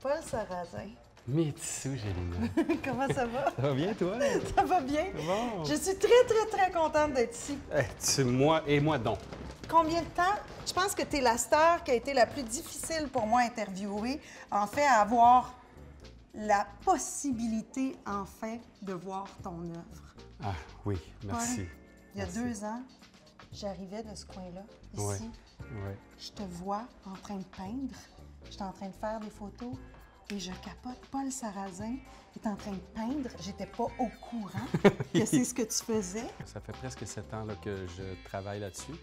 Paul Sarrazin. Mitsu, Gélina. Comment ça va? Ça va bien, toi? Ça va bien? Bon. Je suis très contente d'être ici. Moi et moi donc. Combien de temps? Je pense que tu es la star qui a été la plus difficile pour moi à interviewer. En fait, à avoir la possibilité, enfin, de voir ton œuvre. Ah oui, merci. Paul, il y a 2 ans, j'arrivais de ce coin-là, ici. Ouais. Je te vois en train de peindre. J'étais en train de faire des photos et je capote. Paul Sarrazin est en train de peindre. J'étais pas au courant que c'est ce que tu faisais. Ça fait presque 7 ans là, que je travaille là-dessus.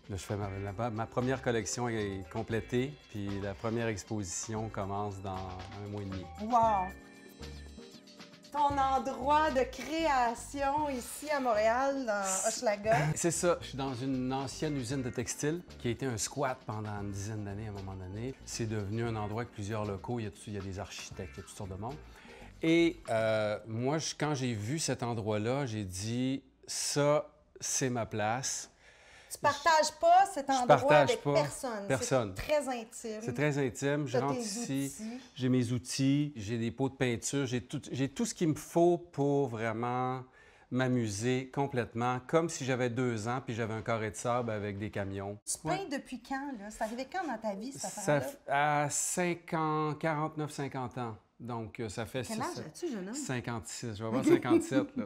Là, je fais ma première collection est complétée, puis la première exposition commence dans 1 mois et demi. Wow! Ton endroit de création ici à Montréal, dans Hochelaga. C'est ça. Je suis dans une ancienne usine de textile qui a été un squat pendant une dizaine d'années à un moment donné. C'est devenu un endroit avec plusieurs locaux. Il y a des architectes, il y a toutes sortes de monde. Et moi, quand j'ai vu cet endroit-là, j'ai dit, ça, c'est ma place. Tu partages pas cet endroit avec personne. C'est très intime. C'est très intime. Je rentre ici, j'ai mes outils, j'ai des pots de peinture, j'ai tout ce qu'il me faut pour vraiment m'amuser complètement, comme si j'avais 2 ans puis j'avais un carré de sable avec des camions. Tu peins depuis quand, là? C'est arrivé quand dans ta vie, cette Ça affaire-là? À 49-50 ans. Donc, ça fait... Quel âge as-tu, jeune homme? 56. Je vais avoir 57, là.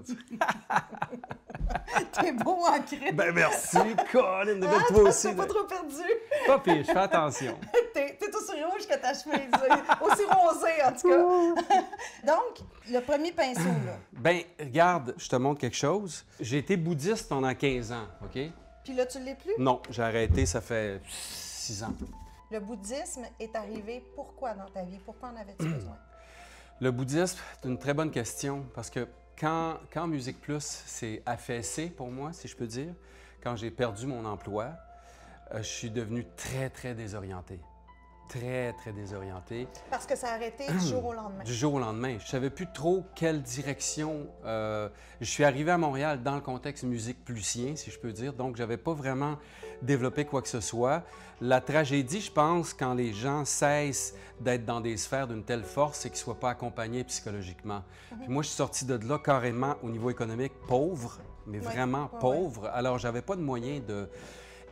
T'es beau en crête. Ben merci, Colin, de toi aussi. T'es pas trop perdu. Pas pire, je fais attention. T'es aussi rouge que ta chemise. Aussi rosé, en tout cas. Donc, le premier pinceau, là. Ben, regarde, je te montre quelque chose. J'ai été bouddhiste pendant 15 ans, OK? Puis là, tu l'es plus? Non, j'ai arrêté, ça fait 6 ans. Le bouddhisme est arrivé pourquoi dans ta vie? Pourquoi en avais-tu besoin? Le bouddhisme, c'est une très bonne question parce que quand Musique Plus s'est affaissé pour moi, si je peux dire, quand j'ai perdu mon emploi, je suis devenu très désorienté. Très désorienté. Parce que ça a arrêté du jour au lendemain. Du jour au lendemain. Je savais plus trop quelle direction. Je suis arrivé à Montréal dans le contexte musique plusien, si je peux dire, donc j'avais pas vraiment développé quoi que ce soit. La tragédie, je pense, quand les gens cessent d'être dans des sphères d'une telle force, c'est qu'ils soient pas accompagnés psychologiquement. Puis moi, je suis sorti de là carrément au niveau économique pauvre, mais vraiment pauvre. Alors, j'avais pas de moyens de...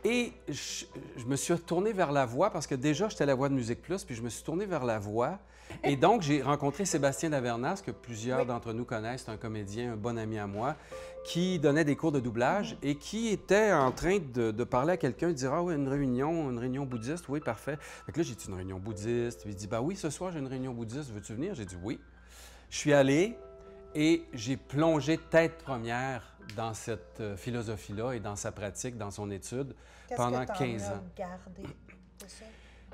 Et je me suis tourné vers la voix parce que déjà, j'étais à la voix de Musique Plus, puis je me suis tourné vers la voix. Et donc, j'ai rencontré Sébastien Lavernas, que plusieurs d'entre nous connaissent, c'est un comédien, un bon ami à moi, qui donnait des cours de doublage et qui était en train de parler à quelqu'un, de dire « Ah oui, une réunion bouddhiste, oui, parfait. » Fait que là, j'ai dit « Une réunion bouddhiste. » Puis il dit « Ben oui, ce soir, j'ai une réunion bouddhiste, veux-tu venir? » J'ai dit « Oui. » Je suis allé. Et j'ai plongé tête première dans cette philosophie-là et dans sa pratique, dans son étude, pendant 15 ans. Gardé de ça?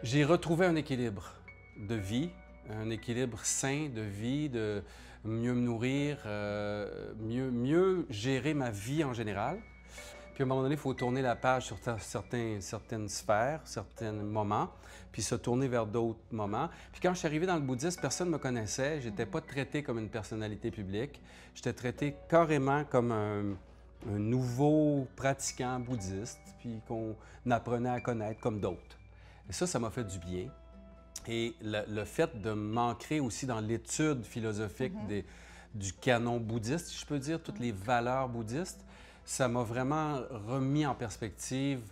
J'ai retrouvé un équilibre de vie, un équilibre sain de vie, de mieux me nourrir, mieux gérer ma vie en général. Puis à un moment donné, il faut tourner la page sur certaines sphères, certains moments, puis se tourner vers d'autres moments. Puis quand je suis arrivé dans le bouddhisme, personne ne me connaissait. J'étais pas traité comme une personnalité publique. J'étais traité carrément comme un nouveau pratiquant bouddhiste, puis qu'on apprenait à connaître comme d'autres. Et ça m'a fait du bien. Et le fait de m'ancrer aussi dans l'étude philosophique du canon bouddhiste, si je peux dire, toutes les valeurs bouddhistes, ça m'a vraiment remis en perspective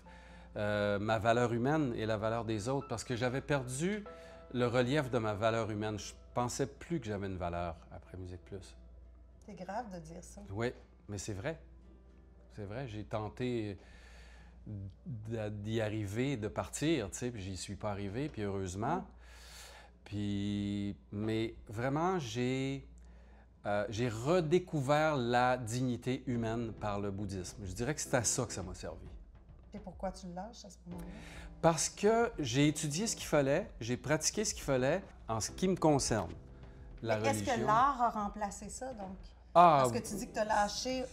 ma valeur humaine et la valeur des autres parce que j'avais perdu le relief de ma valeur humaine. Je pensais plus que j'avais une valeur après Musique Plus. C'est grave de dire ça. Oui, mais c'est vrai. C'est vrai, j'ai tenté d'y arriver, de partir, tu sais, puis j'y suis pas arrivé, puis heureusement. Mais vraiment, j'ai redécouvert la dignité humaine par le bouddhisme. Je dirais que c'est à ça que ça m'a servi. Et pourquoi tu le lâches à ce moment-là? Parce que j'ai étudié ce qu'il fallait, j'ai pratiqué ce qu'il fallait en ce qui me concerne. La religion. Est-ce que l'art a remplacé ça, donc? Parce que tu dis que tu as lâché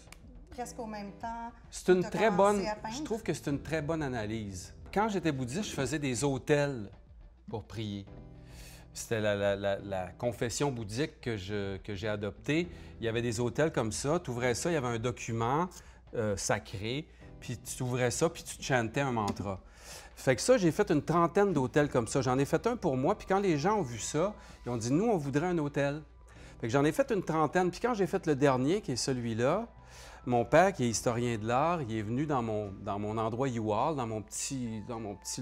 presque au même temps. C'est une très bonne... Je trouve que c'est une très bonne analyse. Quand j'étais bouddhiste, je faisais des autels pour prier. C'était la confession bouddhique que j'ai adoptée. Il y avait des autels comme ça. Tu ouvrais ça, il y avait un document sacré, puis tu ouvrais ça, puis tu chantais un mantra. Fait que ça, j'ai fait une trentaine d'hôtels comme ça. J'en ai fait un pour moi, puis quand les gens ont vu ça, ils ont dit, nous, on voudrait un hôtel. Fait que j'en ai fait une trentaine, puis quand j'ai fait le dernier, qui est celui-là, mon père, qui est historien de l'art, il est venu dans mon endroit U-Haul, dans mon petit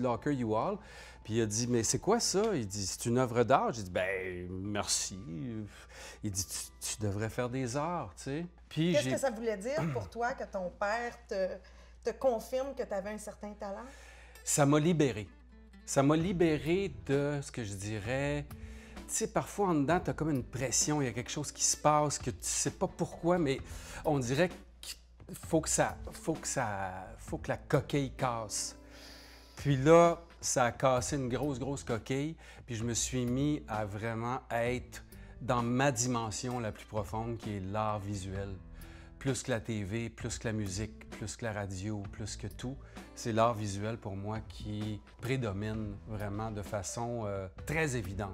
locker U-Haul, puis il a dit, mais c'est quoi ça? Il dit, c'est une œuvre d'art. J'ai dit, ben merci. Il dit, tu devrais faire des arts, tu sais. Puis Qu'est-ce que ça voulait dire pour toi que ton père te confirme que tu avais un certain talent? Ça m'a libéré. Ça m'a libéré de ce que je dirais. Tu sais, parfois en dedans, tu as comme une pression, il y a quelque chose qui se passe, que tu sais pas pourquoi, mais on dirait qu'il faut que la coquille casse. Puis là, ça a cassé une grosse coquille, puis je me suis mis à vraiment être dans ma dimension la plus profonde, qui est l'art visuel. Plus que la TV, plus que la musique, plus que la radio, plus que tout, c'est l'art visuel pour moi qui prédomine vraiment de façon très évidente.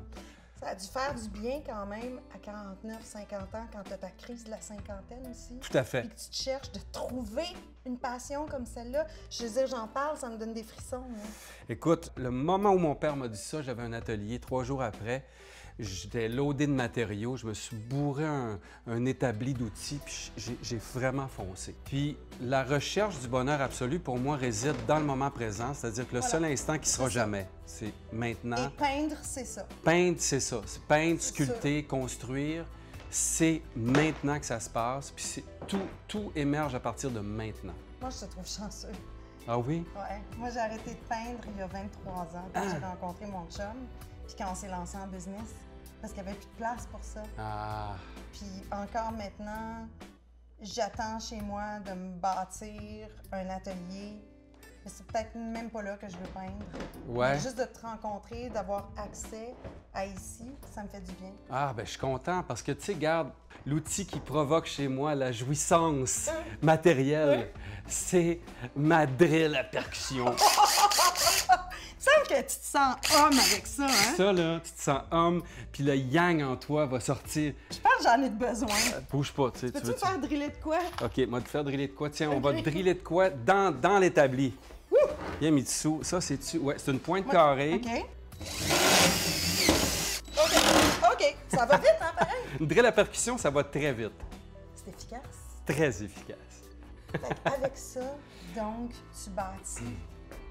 Ça a dû faire du bien quand même à 49, 50 ans, quand tu as ta crise de la cinquantaine aussi. Tout à fait. Puis que tu te cherches de trouver une passion comme celle-là. Je veux dire, j'en parle, ça me donne des frissons. Hein. Écoute, le moment où mon père m'a dit ça, j'avais un atelier. 3 jours après, j'étais loadé de matériaux. Je me suis bourré un établi d'outils, puis j'ai vraiment foncé. Puis la recherche du bonheur absolu, pour moi, réside dans le moment présent, c'est-à-dire que le seul instant qui sera jamais, c'est maintenant. Et peindre, c'est ça. Peindre, c'est ça. C'est peindre, sculpter, construire, c'est maintenant que ça se passe, puis tout émerge à partir de maintenant. Moi, je te trouve chanceux. Ah oui? Ouais. Moi, j'ai arrêté de peindre il y a 23 ans, quand j'ai rencontré mon chum, puis quand on s'est lancé en business, parce qu'il n'y avait plus de place pour ça. Ah! Puis encore maintenant, j'attends chez moi de me bâtir un atelier. Mais c'est peut-être même pas là que je veux peindre. Ouais. Mais juste de te rencontrer, d'avoir accès à ici, ça me fait du bien. Ah, ben je suis content parce que, tu sais, garde, l'outil qui provoque chez moi la jouissance matérielle, c'est ma drill à percussion. Il me semble que tu te sens homme avec ça, hein? Ça, là, tu te sens homme, puis le yang en toi va sortir. Je pense que j'en ai besoin. Bouge pas, tu sais. Peux-tu me faire driller de quoi? OK, moi, te faire driller de quoi? Tiens, on va te driller de quoi dans l'établi. Viens, Mitsu, ça, c'est-tu... Ouais, c'est une pointe carrée. OK. OK, ça va vite, hein, pareil? Une drill à percussion, ça va très vite. C'est efficace. Très efficace. Avec ça, donc, tu bâtis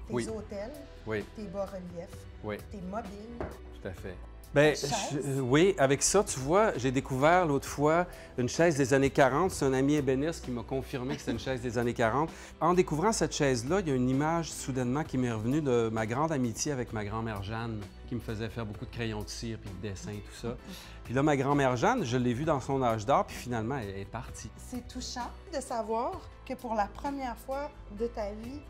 tes Oui. hôtels, Oui, tes bas-reliefs, oui, tes mobiles. tout à fait. Bien, oui, avec ça, tu vois, j'ai découvert l'autre fois une chaise des années 40. C'est un ami ébéniste qui m'a confirmé que c'était une chaise des années 40. En découvrant cette chaise-là, il y a une image soudainement qui m'est revenue de ma grande amitié avec ma grand-mère Jeanne, qui me faisait faire beaucoup de crayons de cire, puis de dessins, tout ça. Puis là, ma grand-mère Jeanne, je l'ai vue dans son âge d'or, puis finalement, elle est partie. C'est touchant de savoir que pour la première fois de ta vie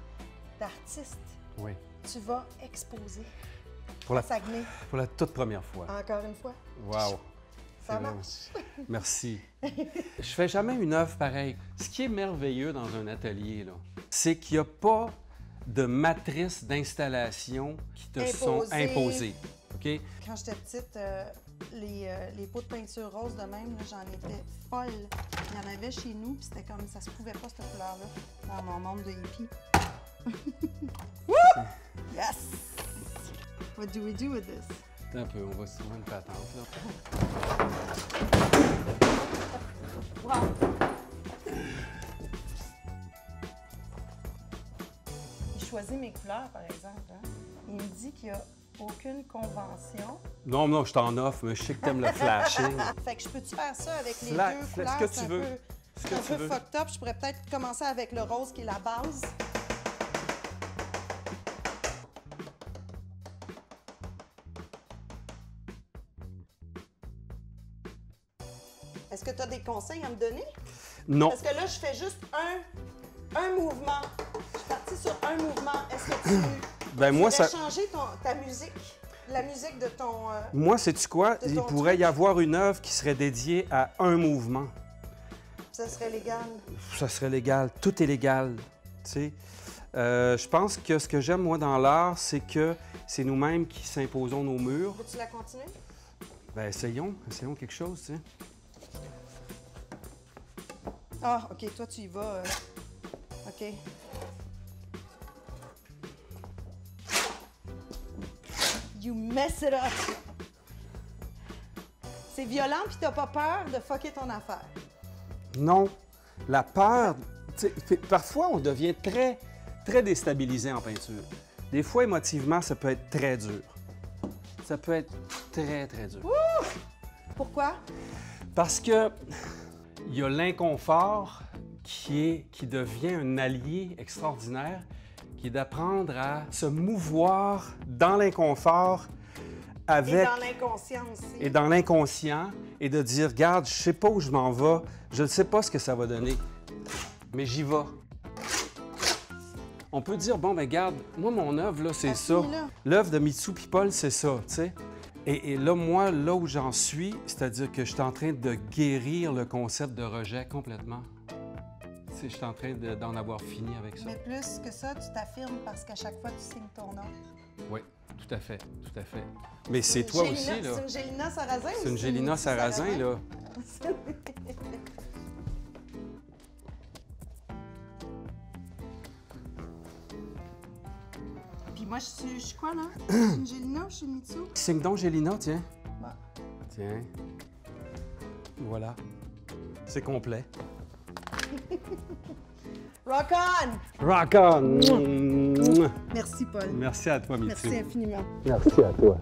d'artiste, Oui. tu vas exposer Pour la, à Saguenay. pour la toute première fois. Encore une fois. Wow! Ça C'est marche. Merci. Je fais jamais une œuvre pareille. Ce qui est merveilleux dans un atelier, là, c'est qu'il n'y a pas de matrice d'installation qui te sont imposées. OK? Quand j'étais petite, les pots de peinture rose de même, là, j'en étais folle. Il y en avait chez nous, puis c'était comme ça se pouvait pas, cette couleur-là, dans mon monde de hippie. Woo! Yes! What do we do with this? Un peu, on va se trouver une patente, là. Wow! Il choisit mes couleurs, par exemple. Hein? Il me dit qu'il n'y a aucune convention. Non, non, je t'en offre, mais je sais que t'aimes le flashing. Fait que je peux-tu faire ça avec les Fla- deux ce couleurs? que C'est tu un veux. peu- Ce que C'est un tu peu veux. fucked up. Je pourrais peut-être commencer avec le rose qui est la base. Est-ce que tu as des conseils à me donner? Non. Parce que là, je fais juste un mouvement. Je suis partie sur un mouvement. Est-ce que tu Ben moi, pourrais ça... changer ta musique? La musique de ton... Moi, sais-tu quoi? de Il ton pourrait truc. y avoir une œuvre qui serait dédiée à un mouvement. ça serait légal. Ça serait légal. Tout est légal, tu sais. Je pense que ce que j'aime, moi, dans l'art, c'est que c'est nous-mêmes qui s'imposons nos murs. Veux-tu la continuer? Ben essayons quelque chose, tu sais. Ah, OK, toi, tu y vas. OK. You mess it up. C'est violent, puis t'as pas peur de fucker ton affaire. Non. La peur, parfois, on devient très, très déstabilisé en peinture. Des fois, émotivement, ça peut être très dur. Ça peut être très, très dur. Ouh! Pourquoi? Parce que il y a l'inconfort qui devient un allié extraordinaire, qui est d'apprendre à se mouvoir dans l'inconfort avec... Et dans l'inconscient aussi. Et dans l'inconscient, et de dire, regarde, je sais pas où je m'en vais, je ne sais pas ce que ça va donner, mais j'y vais. On peut dire, bon, ben regarde, moi, mon œuvre, là, c'est ça. L'œuvre de Mitsu puis Paul, c'est ça, tu sais. Et là, moi, là où j'en suis, c'est-à-dire que je suis en train de guérir le concept de rejet complètement. Tu sais, je suis en train d'en avoir fini avec ça. Mais plus que ça, tu t'affirmes parce qu'à chaque fois, tu signes ton nom. Oui, tout à fait, tout à fait. Mais c'est toi aussi, là. C'est une Gélina Sarrazin? C'est une Gélina Sarrazin, là. Puis moi, je suis quoi, là? Je suis une Gélina ou je suis une Mitsu? Signe donc Gélina, tiens. Bon. Tiens. Voilà. C'est complet. Rock on! Rock on! Merci, Paul. Merci à toi, Mitsu. Merci infiniment. Merci à toi.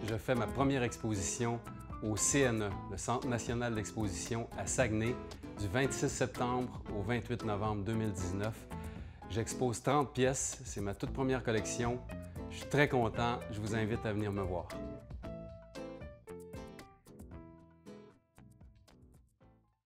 Je fais ma première exposition au CNE, le Centre national d'exposition à Saguenay, du 26 septembre au 28 novembre 2019. J'expose 30 pièces. C'est ma toute première collection. Je suis très content. Je vous invite à venir me voir.